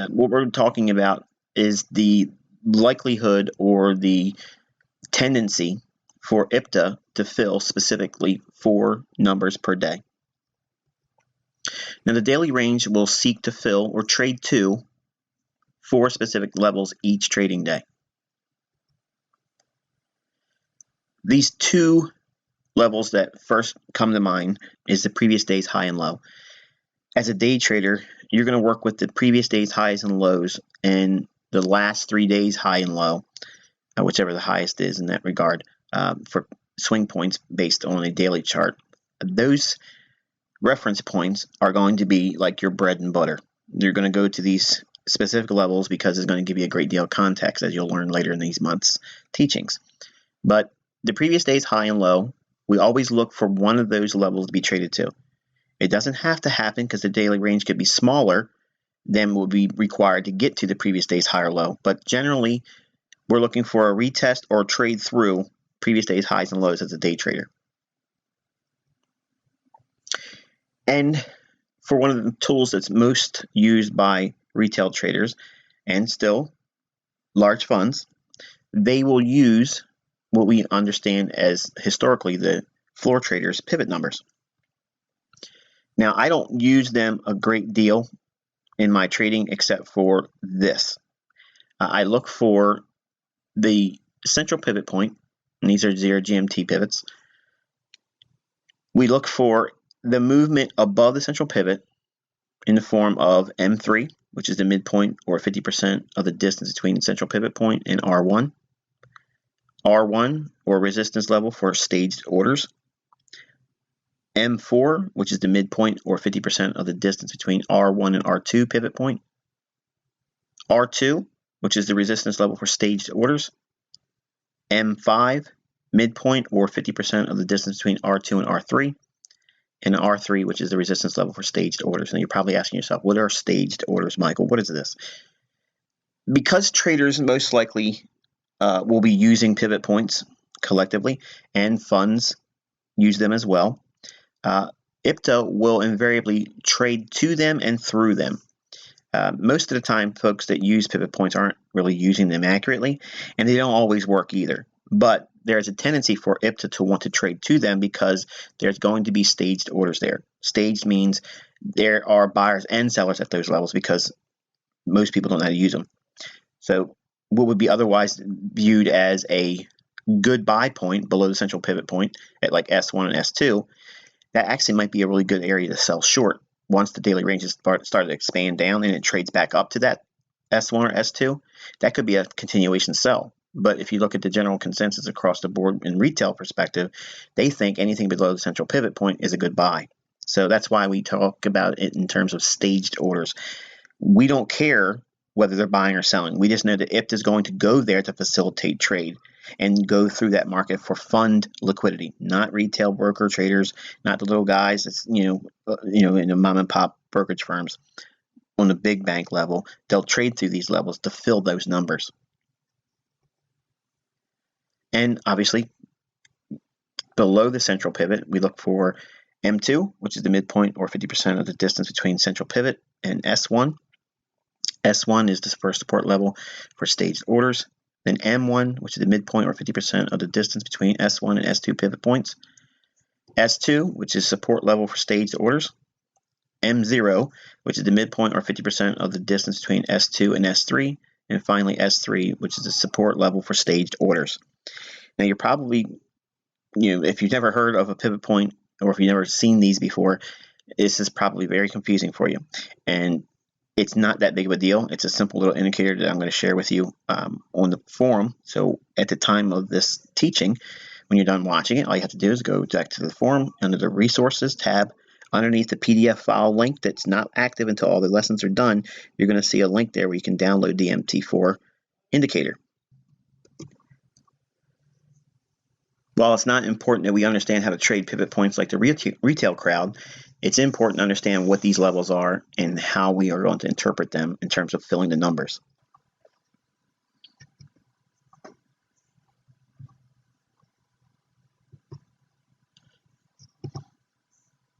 what we're talking about is the likelihood or the tendency for IPTA to fill specifically 4 numbers per day. Now, the daily range will seek to fill or trade to 4 specific levels each trading day. These 2 levels that first come to mind is the previous day's high and low. As a day trader, you're going to work with the previous day's highs and lows and the last 3 days high and low, whichever the highest is in that regard, for swing points based on a daily chart. Those reference points are going to be like your bread and butter. You're going to go to these specific levels because it's going to give you a great deal of context, as you'll learn later in these months' teachings. But the previous day's high and low, we always look for one of those levels to be traded to. It doesn't have to happen because the daily range could be smaller than will be required to get to the previous day's high or low. But generally, we're looking for a retest or trade through previous day's highs and lows as a day trader. And for one of the tools that's most used by retail traders and still large funds, they will use what we understand as historically the floor traders' pivot numbers. Now, I don't use them a great deal in my trading except for this. I look for the central pivot point, and these are 0 GMT pivots. We look for the movement above the central pivot in the form of M3, which is the midpoint or 50% of the distance between the central pivot point and R1. R1 or resistance level for staged orders. M4, which is the midpoint or 50% of the distance between R1 and R2 pivot point. R2, which is the resistance level for staged orders. M5, midpoint or 50% of the distance between R2 and R3. And R3, which is the resistance level for staged orders. And you're probably asking yourself, what are staged orders, Michael? What is this? Because traders most likely will be using pivot points collectively, and funds use them as well, IPTA will invariably trade to them and through them. Most of the time, folks that use pivot points aren't really using them accurately, and they don't always work either. But there's a tendency for IPTA to want to trade to them because there's going to be staged orders there. Staged means there are buyers and sellers at those levels because most people don't know how to use them. So what would be otherwise viewed as a good buy point below the central pivot point at like S1 and S2, that actually might be a really good area to sell short. Once the daily ranges started to expand down and it trades back up to that S1 or S2, that could be a continuation sell. But if you look at the general consensus across the board in retail perspective, they think anything below the central pivot point is a good buy. So that's why we talk about it in terms of staged orders. We don't care whether they're buying or selling. We just know that IPTA is going to go there to facilitate trade and go through that market for fund liquidity, not retail broker traders, not the little guys that's, in the mom and pop brokerage firms on the big bank level. They'll trade through these levels to fill those numbers. And obviously, below the central pivot, we look for M2, which is the midpoint or 50% of the distance between central pivot and S1. S1 is the first support level for staged orders. Then M1, which is the midpoint or 50% of the distance between S1 and S2 pivot points. S2, which is support level for staged orders. M0, which is the midpoint or 50% of the distance between S2 and S3. And finally, S3, which is the support level for staged orders. Now, you're probably, if you've never heard of a pivot point or if you've never seen these before, this is probably very confusing for you. And it's not that big of a deal. It's a simple little indicator that I'm going to share with you on the forum. So at the time of this teaching, when you're done watching it, all you have to do is go back to the forum under the resources tab. Underneath the PDF file link that's not active until all the lessons are done, you're going to see a link there where you can download the MT4 indicator. While it's not important that we understand how to trade pivot points like the retail crowd, it's important to understand what these levels are and how we are going to interpret them in terms of filling the numbers.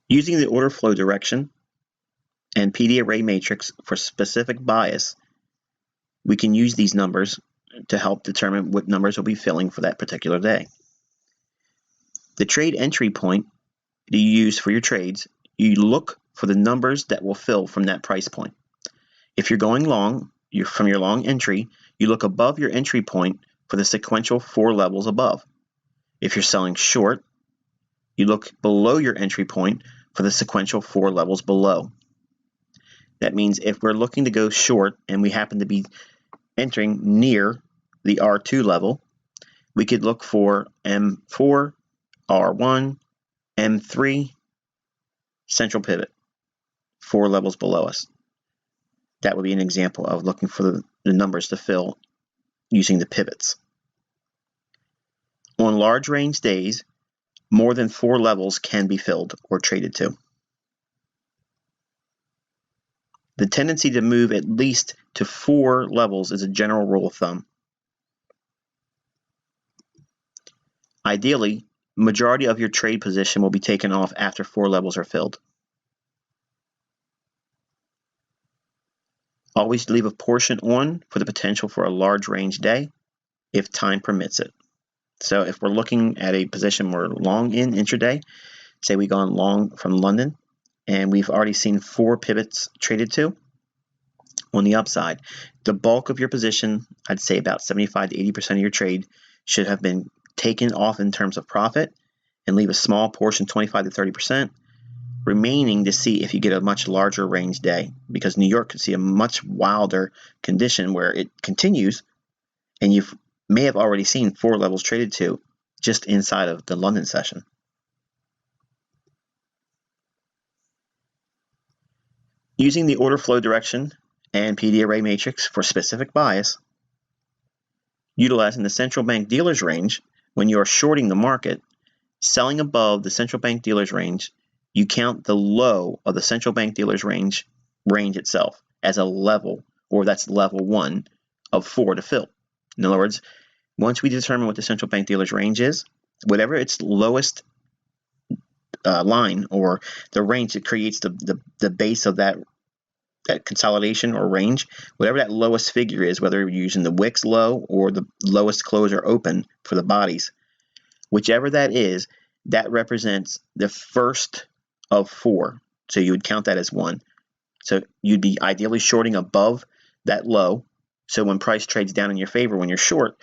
Using the order flow direction, and PD array matrix for specific bias, we can use these numbers to help determine what numbers will be filling for that particular day. The trade entry point that you use for your trades, you look for the numbers that will fill from that price point. If you're going long, from your long entry, you look above your entry point for the sequential 4 levels above. If you're selling short, you look below your entry point for the sequential 4 levels below. That means if we're looking to go short and we happen to be entering near the R2 level, we could look for M4, R1, M3, central pivot, 4 levels below us. That would be an example of looking for the numbers to fill using the pivots. On large range days, more than 4 levels can be filled or traded to. The tendency to move at least to 4 levels is a general rule of thumb. Ideally, majority of your trade position will be taken off after 4 levels are filled. Always leave a portion on for the potential for a large range day if time permits it. So if we're looking at a position we're long in intraday, say we've gone long from London and we've already seen 4 pivots traded to on the upside, the bulk of your position, I'd say about 75 to 80% of your trade, should have been taken off in terms of profit, and leave a small portion, 25 to 30%, remaining to see if you get a much larger range day, because New York could see a much wilder condition where it continues and you may have already seen 4 levels traded to just inside of the London session. Using the order flow direction and PD array matrix for specific bias, utilizing the central bank dealers range when you are shorting the market, selling above the central bank dealers range, you count the low of the central bank dealers range itself as a level, or that's level 1 of 4 to fill. In other words, once we determine what the central bank dealers range is, whatever its lowest line or the range that creates the base of that consolidation or range, whatever that lowest figure is, whether you're using the Wix low or the lowest close or open for the bodies, whichever that is, that represents the first of 4. So you would count that as 1. So you'd be ideally shorting above that low. So when price trades down in your favor, when you're short,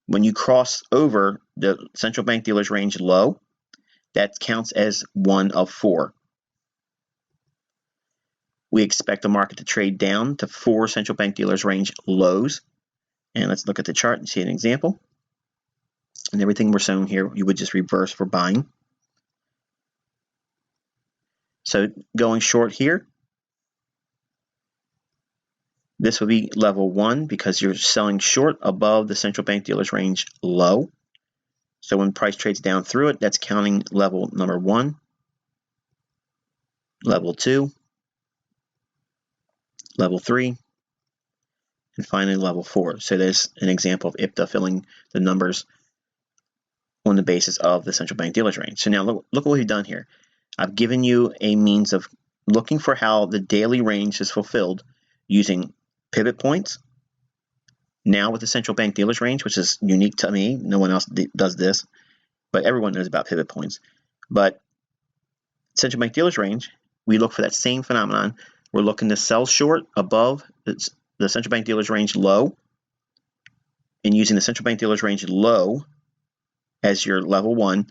when you cross over the central bank dealers range low, that counts as 1 of 4. We expect the market to trade down to 4 central bank dealers range lows. And let's look at the chart and see an example. And everything we're showing here, you would just reverse for buying. So going short here, this would be level 1 because you're selling short above the central bank dealers range low. So when price trades down through it, that's counting level number 1, level 2, level 3, and finally level 4. So there's an example of IPTA filling the numbers on the basis of the central bank dealers range. So now look what we've done here. I've given you a means of looking for how the daily range is fulfilled using pivot points. Now with the central bank dealers range, which is unique to me, no one else does this, but everyone knows about pivot points. But central bank dealers range, we look for that same phenomenon. We're looking to sell short above the central bank dealers range low, and using the central bank dealers range low as your level 1,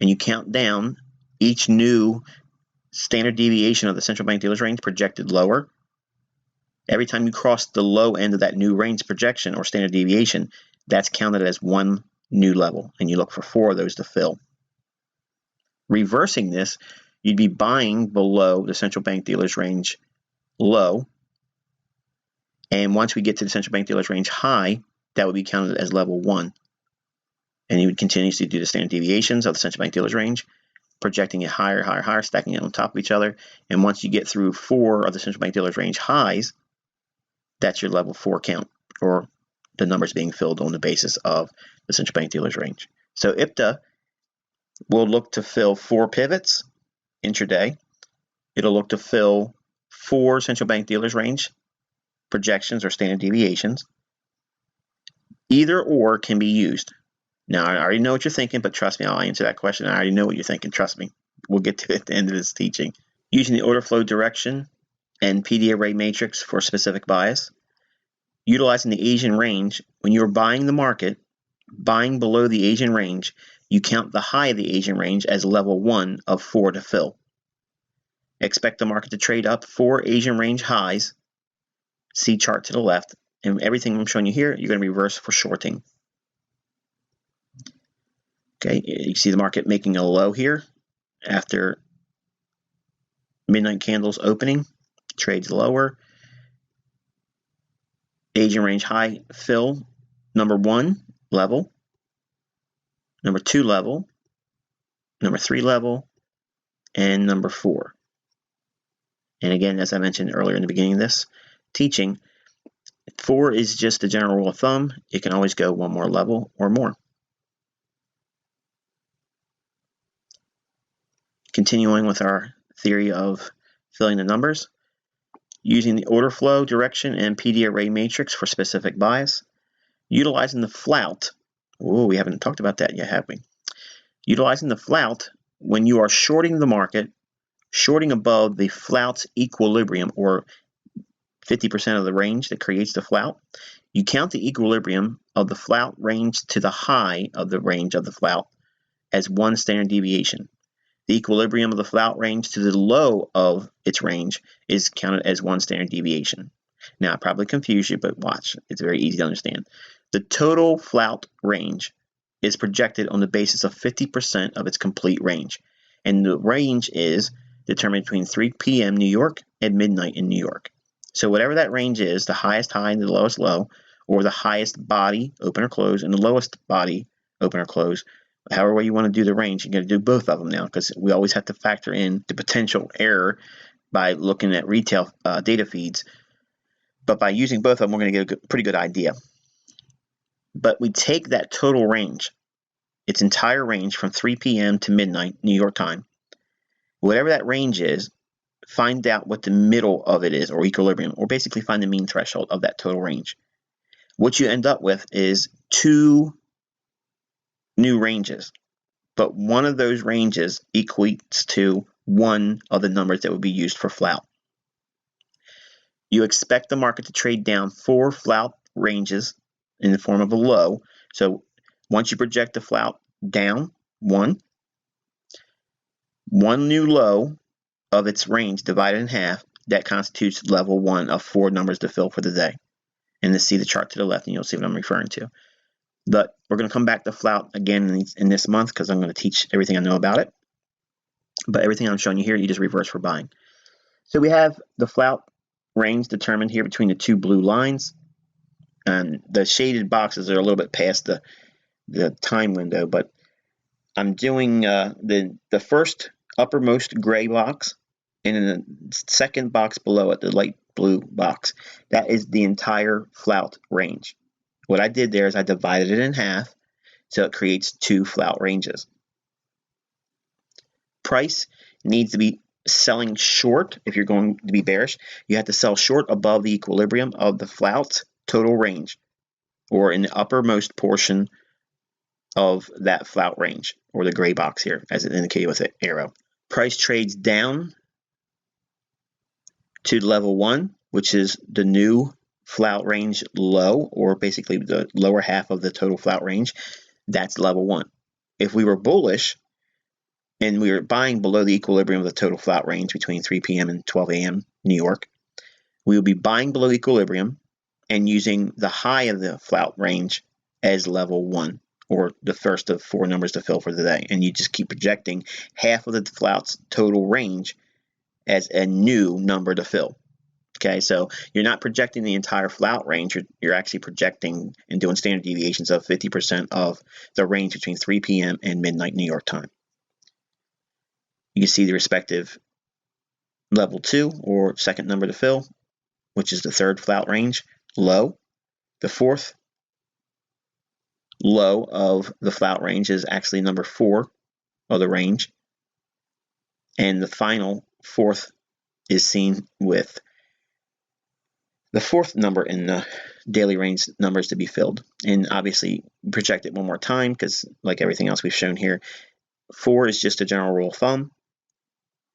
and you count down each new standard deviation of the central bank dealers range projected lower. Every time you cross the low end of that new range projection or standard deviation, that's counted as 1 new level, and you look for 4 of those to fill. Reversing this, you'd be buying below the central bank dealers range low, and once we get to the central bank dealers range high, that would be counted as level 1. And you would continuously do the standard deviations of the central bank dealers range, projecting it higher, higher, higher, stacking it on top of each other. And once you get through 4 of the central bank dealers range highs, that's your level 4 count, or the numbers being filled on the basis of the central bank dealers range. So IPTA will look to fill 4 pivots intraday. It'll look to fill 4 central bank dealers range projections or standard deviations. Either or can be used. Now, I already know what you're thinking, but trust me, I'll answer that question. I already know what you're thinking. Trust me. We'll get to it at the end of this teaching. Using the order flow direction and PD array matrix for specific bias. Utilizing the Asian range, when you're buying the market, buying below the Asian range, you count the high of the Asian range as level 1 of 4 to fill. Expect the market to trade up 4 Asian range highs. See chart to the left. And everything I'm showing you here, you're going to reverse for shorting. Okay, you see the market making a low here after midnight candles opening, trades lower. Asian range high fill, number 1 level, number 2 level, number 3 level, and number 4. And again, as I mentioned earlier in the beginning of this teaching, 4 is just the general rule of thumb. It can always go one more level or more. Continuing with our theory of filling the numbers, using the order flow direction and PD array matrix for specific bias, utilizing the flout. Oh, we haven't talked about that yet, have we? Utilizing the flout when you are shorting the market, shorting above the flout's equilibrium, or 50% of the range that creates the flout, you count the equilibrium of the flout range to the high of the range of the flout as 1 standard deviation. The equilibrium of the flout range to the low of its range is counted as 1 standard deviation. Now, I probably confused you, but watch. It's very easy to understand. The total flout range is projected on the basis of 50% of its complete range. And the range is determined between 3 p.m. New York and midnight in New York. So whatever that range is, the highest high and the lowest low, or the highest body, open or close, and the lowest body, open or close, however way you want to do the range, you're going to do both of them now, because we always have to factor in the potential error by looking at retail data feeds. But by using both of them, we're going to get a pretty good idea. But we take that total range, its entire range from 3 p.m. to midnight, New York time. Whatever that range is, find out what the middle of it is, or equilibrium, or basically find the mean threshold of that total range. What you end up with is 2 new ranges, but one of those ranges equates to one of the numbers that would be used for flout. You expect the market to trade down 4 flout ranges in the form of a low. So once you project the flout down 1 new low of its range divided in half, that constitutes level 1 of 4 numbers to fill for the day. And to see the chart to the left, and you'll see what I'm referring to. But we're going to come back to flout again in this month, because I'm going to teach everything I know about it. But everything I'm showing you here, you just reverse for buying. So we have the flout range determined here between the 2 blue lines. And the shaded boxes are a little bit past the time window, but I'm doing the first uppermost gray box, and in the second box below it, the light blue box. That is the entire flout range. What I did there is I divided it in half, so it creates 2 flout ranges. Price needs to be selling short. If you're going to be bearish, you have to sell short above the equilibrium of the flout's total range, or in the uppermost portion of that flout range, or the gray box here, as it indicated with an arrow. Price trades down to level 1, which is the new flout range low, or basically the lower half of the total flout range. That's level 1. If we were bullish and we were buying below the equilibrium of the total flout range between 3 p.m. and 12 a.m. New York, we would be buying below equilibrium and using the high of the flout range as level 1, or the first of 4 numbers to fill for the day. And you just keep projecting half of the flout's total range as a new number to fill. Okay, so you're not projecting the entire flout range. You're actually projecting and doing standard deviations of 50% of the range between 3 p.m. and midnight New York time. You can see the respective level 2, or second number to fill, which is the third flout range, low. The fourth low of the flout range is actually number 4 of the range. And the final fourth is seen with the fourth number in the daily range numbers to be filled. And obviously project it one more time, because like everything else we've shown here, 4 is just a general rule of thumb.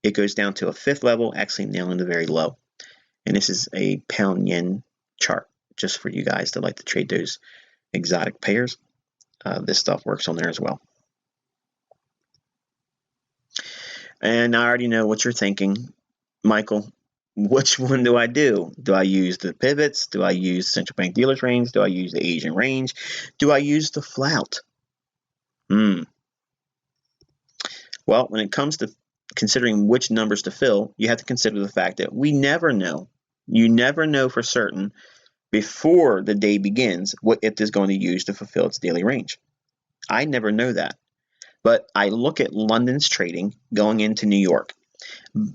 It goes down to a fifth level, actually nailing the very low. And this is a pound yen chart, just for you guys that like to trade those exotic pairs. This stuff works on there as well. And I already know what you're thinking, Michael. Which one do I do? Do I use the pivots? Do I use central bank dealers range? Do I use the Asian range? Do I use the flout? Well, when it comes to considering which numbers to fill, you have to consider the fact that we never know. You never know for certain before the day begins what it is going to use to fulfill its daily range. I never know that. But I look at London's trading going into New York.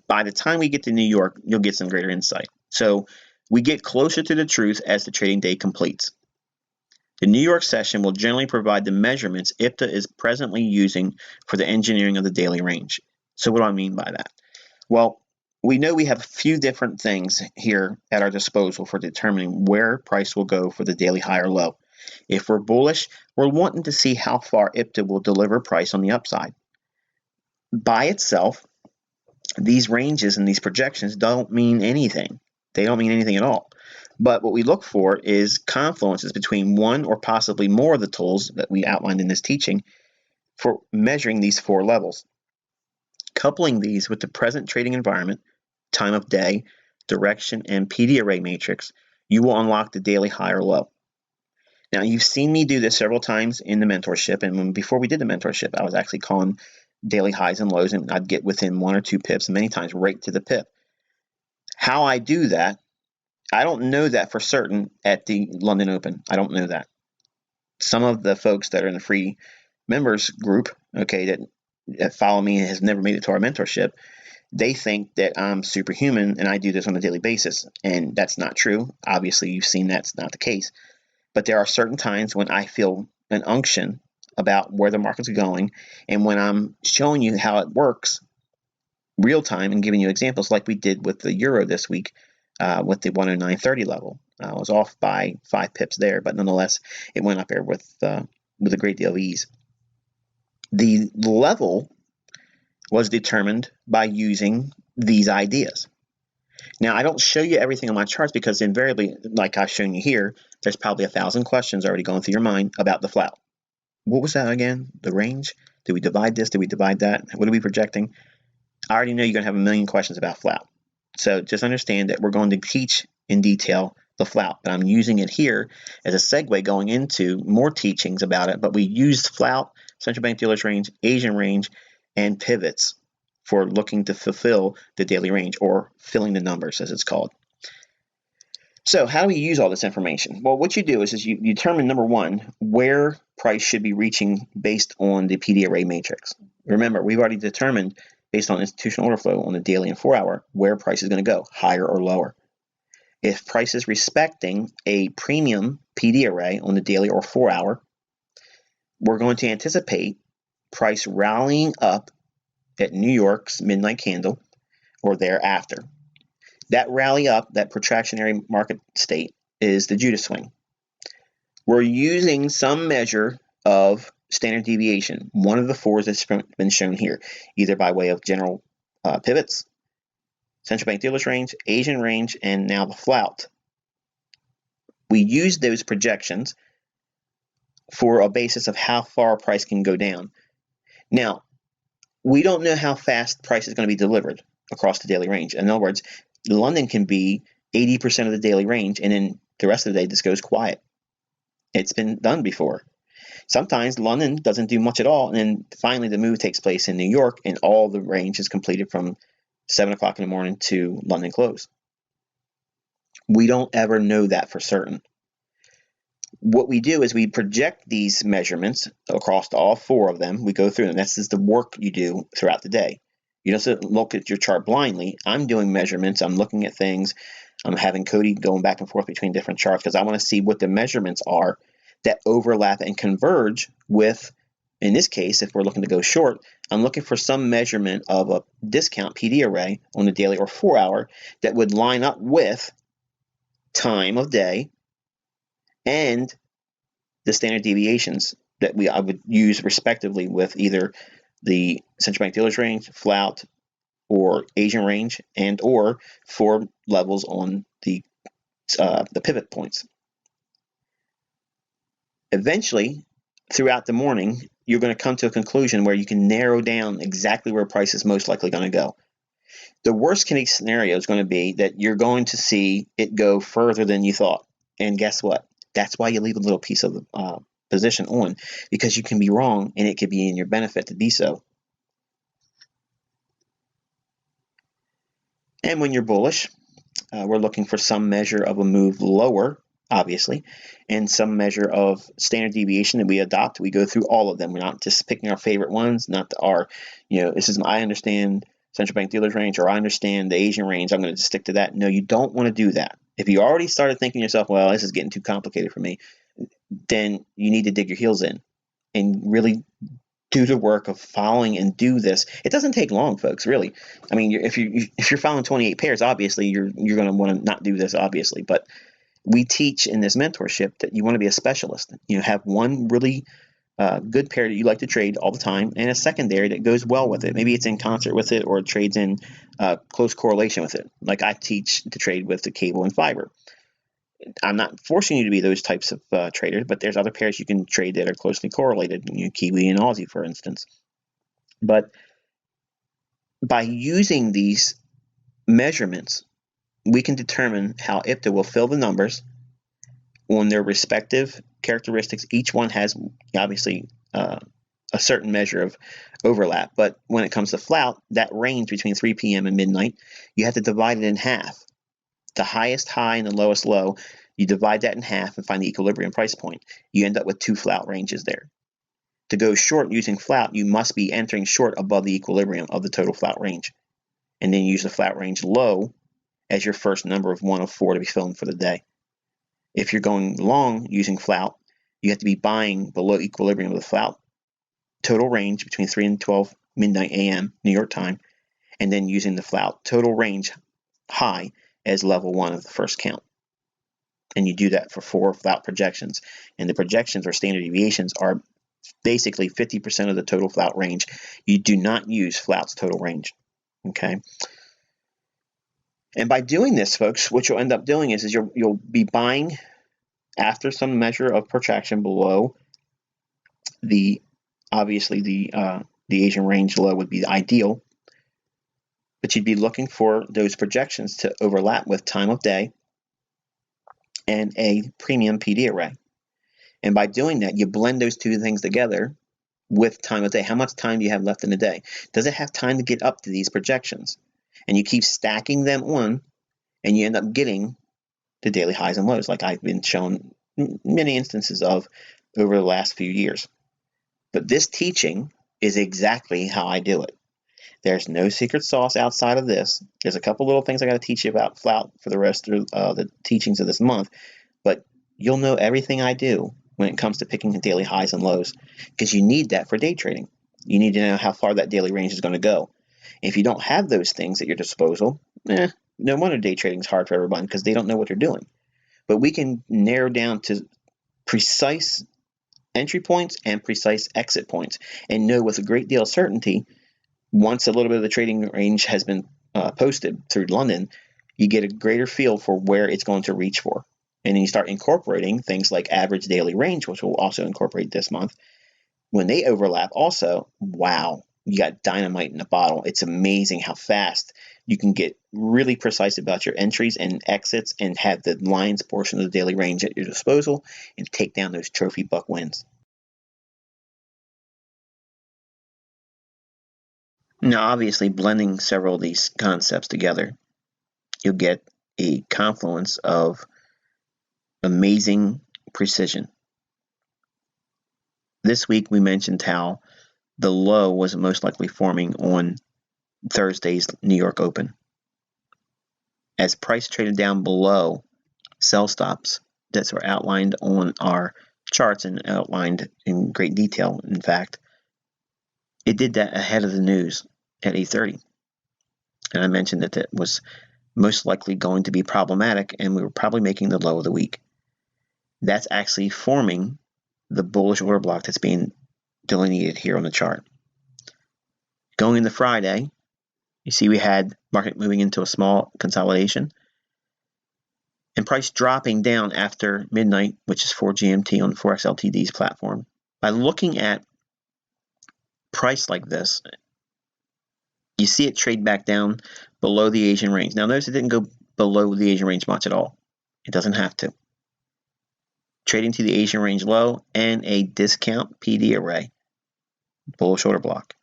By the time we get to New York, you'll get some greater insight. So we get closer to the truth as the trading day completes. The New York session will generally provide the measurements IPTA is presently using for the engineering of the daily range. So what do I mean by that? Well, we know we have a few different things here at our disposal for determining where price will go for the daily high or low. If we're bullish, we're wanting to see how far IPTA will deliver price on the upside. By itself, these ranges and these projections don't mean anything. They don't mean anything at all. But what we look for is confluences between one or possibly more of the tools that we outlined in this teaching for measuring these 4 levels. Coupling these with the present trading environment, time of day, direction, and PD array matrix, you will unlock the daily high or low. Now, you've seen me do this several times in the mentorship, and before we did the mentorship, I was actually calling daily highs and lows, and I'd get within 1 or 2 pips, and many times right to the pip. How I do that, I don't know that for certain at the London Open. I don't know that. Some of the folks that are in the free members group, okay, that follow me and has never made it to our mentorship, they think that I'm superhuman and I do this on a daily basis, and that's not true. Obviously, you've seen that's not the case. But there are certain times when I feel an unction about where the market's going, and when I'm showing you how it works real time and giving you examples like we did with the euro this week with the 109.30 level. I was off by 5 pips there, but nonetheless, it went up there with a great deal of ease. The level was determined by using these ideas. Now, I don't show you everything on my charts because invariably, like I've shown you here, there's probably 1,000 questions already going through your mind about the flout. What was that again? The range? Did we divide this? Did we divide that? What are we projecting? I already know you're going to have a million questions about flout. So just understand that we're going to teach in detail the flout, but I'm using it here as a segue going into more teachings about it. But we used flout, central bank dealers range, Asian range, and pivots for looking to fulfill the daily range, or filling the numbers as it's called. So how do we use all this information? Well, what you do is you determine, number one, where price should be reaching based on the PD array matrix. Remember, we've already determined based on institutional order flow on the daily and 4-hour where price is going to go, higher or lower. If price is respecting a premium PD array on the daily or 4-hour, we're going to anticipate price rallying up at New York's midnight candle or thereafter. That rally up, that protractionary market state, is the Judas swing. We're using some measure of standard deviation, one of the 4s that's been shown here, either by way of general pivots, central bank dealers range, Asian range, and now the flout. We use those projections for a basis of how far price can go down. Now, we don't know how fast price is going to be delivered across the daily range. In other words, London can be 80% of the daily range, and then the rest of the day this goes quiet. It's been done before. Sometimes London doesn't do much at all, and then finally the move takes place in New York, and all the range is completed from 7 o'clock in the morning to London close. We don't ever know that for certain. What we do is we project these measurements across all 4 of them. We go through them. This is the work you do throughout the day. You don't look at your chart blindly. I'm doing measurements. I'm looking at things. I'm having Cody going back and forth between different charts because I want to see what the measurements are that overlap and converge with In this case, if we're looking to go short, I'm looking for some measurement of a discount PD array on the daily or 4-hour that would line up with time of day and the standard deviations that I would use respectively with either the central bank dealers range, flout, or Asian range, and or 4 levels on the pivot points. Eventually, throughout the morning, you're going to come to a conclusion where you can narrow down exactly where price is most likely going to go. The worst case scenario is going to be that you're going to see it go further than you thought. And guess what? That's why you leave a little piece of the position on, because you can be wrong and it could be in your benefit to be so. And when you're bullish, we're looking for some measure of a move lower, obviously, and some measure of standard deviation that we adopt. We go through all of them. We're not just picking our favorite ones, not our, this is, I understand central bank dealers range, or I understand the Asian range, I'm going to stick to that. No, you don't want to do that. If you already started thinking to yourself, well, this is getting too complicated for me, then you need to dig your heels in and really do the work of following and do this. It doesn't take long, folks, really. I mean, if you're following 28 pairs, obviously you're going to want to not do this, obviously. But we teach in this mentorship that you want to be a specialist. Have one really good pair that you like to trade all the time, and a secondary that goes well with it. Maybe it's in concert with it, or it trades in close correlation with it. Like I teach to trade with the cable and fiber. I'm not forcing you to be those types of traders, but there's other pairs you can trade that are closely correlated, Kiwi and Aussie, for instance. But by using these measurements, we can determine how IPTA will fill the numbers on their respective characteristics. Each one has, obviously, a certain measure of overlap. But when it comes to flout, that range between 3 p.m. and midnight, you have to divide it in half. The highest high and the lowest low, you divide that in half and find the equilibrium price point. You end up with 2 flout ranges there. To go short using flout, you must be entering short above the equilibrium of the total flout range. And then use the flout range low as your first number of 1 of 4 to be filled for the day. If you're going long using flout, you have to be buying below equilibrium of the flout total range between 3 and 12 midnight a.m. New York time, and then using the flout total range high as level 1 of the first count. And you do that for 4 flout projections. And the projections or standard deviations are basically 50% of the total flout range. You do not use flout's total range. Okay. And by doing this, folks, what you'll end up doing is you'll be buying after some measure of protraction below the, obviously the Asian range low would be ideal, but you'd be looking for those projections to overlap with time of day and a premium PD array. And by doing that, you blend those two things together with time of day. How much time do you have left in the day? Does it have time to get up to these projections? And you keep stacking them on, and you end up getting the daily highs and lows, like I've been shown many instances of over the last few years. But this teaching is exactly how I do it. There's no secret sauce outside of this. There's a couple little things I got to teach you about flout for the rest of the teachings of this month, but you'll know everything I do when it comes to picking the daily highs and lows, because you need that for day trading. You need to know how far that daily range is going to go. If you don't have those things at your disposal, no wonder day trading is hard for everyone, because they don't know what they're doing. But we can narrow down to precise entry points and precise exit points, and know with a great deal of certainty, once a little bit of the trading range has been posted through London, you get a greater feel for where it's going to reach for. And then you start incorporating things like average daily range, which we'll also incorporate this month. When they overlap also, wow, you got dynamite in a bottle. It's amazing how fast you can get really precise about your entries and exits and have the lines portion of the daily range at your disposal and take down those trophy buck wins. Now, obviously, blending several of these concepts together, you'll get a confluence of amazing precision. This week, we mentioned how the low was most likely forming on Thursday's New York Open. As price traded down below sell stops that were outlined on our charts and outlined in great detail, in fact, It did that ahead of the news at 8:30. And I mentioned that it was most likely going to be problematic, and we were probably making the low of the week. That's actually forming the bullish order block that's being delineated here on the chart. Going into Friday, you see we had market moving into a small consolidation and price dropping down after midnight, which is 4 GMT on Forex Ltd's platform. By looking at price like this, you see it trade back down below the Asian range. Now notice it didn't go below the Asian range much at all. It doesn't have to. Trading to the Asian range low and a discount PD array, bullish order block.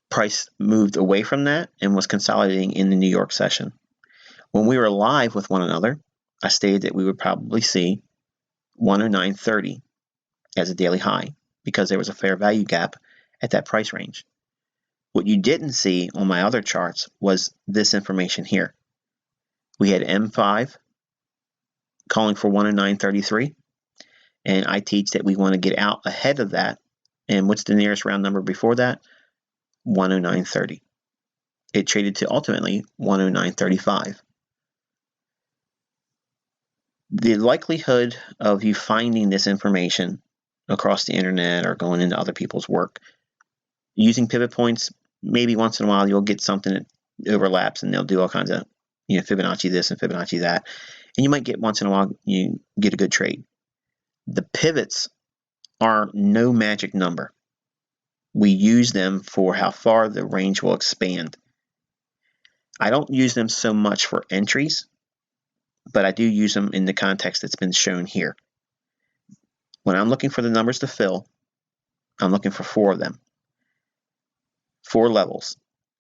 Price moved away from that and was consolidating in the New York session. When we were live with one another, I stated that we would probably see 109.30 as a daily high because there was a fair value gap at that price range. What you didn't see on my other charts was this information here. We had M5 calling for 109.33, and I teach that we want to get out ahead of that. And what's the nearest round number before that? 109.30. It traded to ultimately 109.35. The likelihood of you finding this information across the internet or going into other people's work using pivot points, maybe once in a while you'll get something that overlaps and they'll do all kinds of, Fibonacci this and Fibonacci that, and you might get once in a while you get a good trade. The pivots are no magic number. We use them for how far the range will expand. I don't use them so much for entries, but I do use them in the context that's been shown here. When I'm looking for the numbers to fill, I'm looking for 4 of them. 4 levels,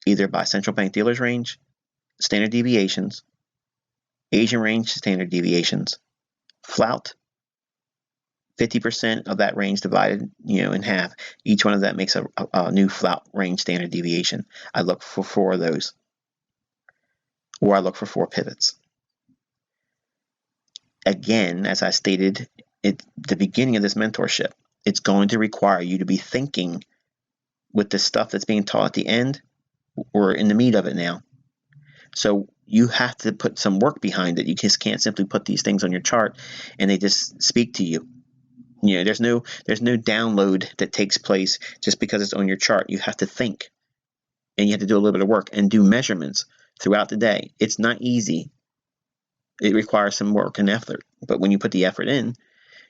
either by central bank dealers range, standard deviations, Asian range standard deviations, flout, 50% of that range divided, in half. Each one of that makes a new flout range standard deviation. I look for 4 of those, or I look for 4 pivots. Again, as I stated at the beginning of this mentorship, it's going to require you to be thinking with the stuff that's being taught at the end. We're in the meat of it now. So you have to put some work behind it. You just can't simply put these things on your chart and they just speak to you. There's no download that takes place just because it's on your chart. You have to think, and you have to do a little bit of work and do measurements throughout the day. It's not easy. It requires some work and effort. But when you put the effort in,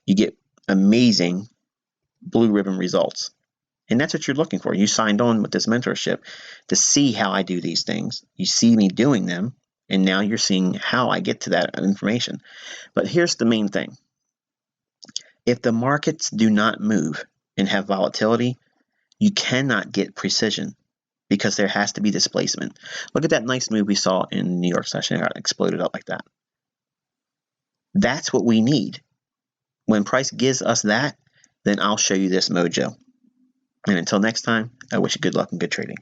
you get amazing blue ribbon results. And that's what you're looking for. You signed on with this mentorship to see how I do these things. You see me doing them, and now you're seeing how I get to that information. But here's the main thing. If the markets do not move and have volatility, you cannot get precision because there has to be displacement. Look at that nice move we saw in the New York session. It exploded up like that. That's what we need. When price gives us that, then I'll show you this mojo. And until next time, I wish you good luck and good trading.